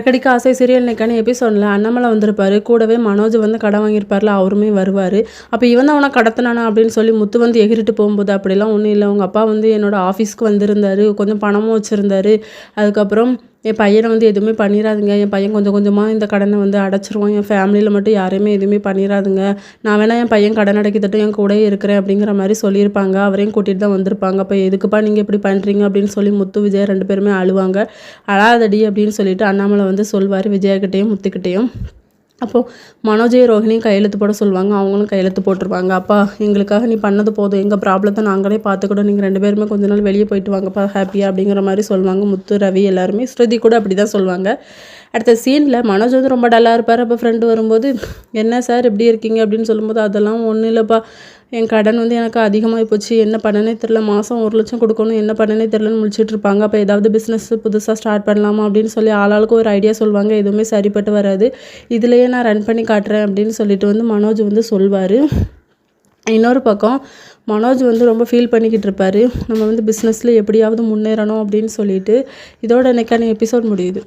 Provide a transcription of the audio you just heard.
அடிக்கடிக்கு ஆசை சீரியல் இன்னைக்கான எபிசோடில் அண்ணாமலை வந்திருப்பாரு. கூடவே மனோஜ் வந்து கடன் வாங்கியிருப்பார்ல, அவருமே வருவார். அப்போ இவன் தான் அவனை கடத்தினானா அப்படின்னு சொல்லி முத்து வந்து எகிரிட்டு போகும்போது, அப்படிலாம் ஒன்றும் இல்லை, உங்கள் அப்பா வந்து என்னோட ஆஃபீஸ்க்கு வந்திருந்தாரு, கொஞ்சம் பணமும் வச்சுருந்தாரு. அதுக்கப்புறம் என் பையனை வந்து எதுவுமே பண்ணிடாதுங்க, என் பையன் கொஞ்சம் கொஞ்சமாக இந்த கடனை வந்து அடைச்சிருவான், என் ஃபேமிலியில் மட்டும் யாரையுமே எதுவுமே பண்ணிடாதுங்க, நான் வேணா என் பையன் கடன் அடைக்கத்தட்டும் என் கூடயே இருக்கிறேன் அப்படிங்கிற மாதிரி சொல்லியிருப்பாங்க. அவரையும் கூட்டிகிட்டு தான் வந்திருப்பாங்க. அப்போ எதுக்குப்பா நீங்கள் இப்படி பண்ணுறீங்க அப்படின்னு சொல்லி முத்து விஜய் 2 பேருமே அழுவாங்க. அழாதடி அப்படின்னு சொல்லிட்டு அண்ணாமலை வந்து சொல்வார் விஜயகிட்டையும் முத்துக்கிட்டையும். அப்போது மனோஜையும் ரோஹிணியும் கையெழுத்து போட சொல்லுவாங்க. அவங்களும் கையெழுத்து போட்டுருவாங்க. அப்பா எங்களுக்காக நீ பண்ணது போதும், எங்கள் ப்ராப்ளத்தை நாங்களே பார்த்துக்கிட்டோம், நீங்கள் 2 பேருமே கொஞ்ச நாள் வெளியே போயிட்டு வாங்கப்பா ஹாப்பியாக அப்படிங்கிற மாதிரி சொல்லுவாங்க. முத்து ரவி எல்லாருமே, ஸ்ருதி கூட அப்படி தான் சொல்லுவாங்க. அடுத்த சீனில் மனோஜ் வந்து ரொம்ப டல்லாக இருப்பார். அப்போ ஃப்ரெண்டு வரும்போது என்ன சார் எப்படி இருக்கீங்க அப்படின்னு சொல்லும்போது, அதெல்லாம் ஒன்றும் இல்லைப்பா, என் கடன் வந்து எனக்கு அதிகமாக போச்சு, என்ன பண்ணனே தெரில, மாதம் 1 லட்சம் கொடுக்கணும், என்ன பண்ணனே தெரிலன்னு முழிச்சிட்டு இருப்பாங்க. அப்போ ஏதாவது பிஸ்னஸ் புதுசாக ஸ்டார்ட் பண்ணலாமா அப்படின்னு சொல்லி ஆளாளுக்கு ஒரு ஐடியா சொல்லுவாங்க. எதுவுமே சரிப்பட்டு வராது, இதுலேயே நான் ரன் பண்ணி காட்டுறேன் அப்படின்னு சொல்லிட்டு வந்து மனோஜ் வந்து சொல்வார். இன்னொரு பக்கம் மனோஜ் வந்து ரொம்ப ஃபீல் பண்ணிக்கிட்டு இருப்பார், நம்ம வந்து பிஸ்னஸில் எப்படியாவது முன்னேறணும் அப்படின்னு சொல்லிட்டு. இதோட இன்னைக்கான எபிசோட் முடியுது.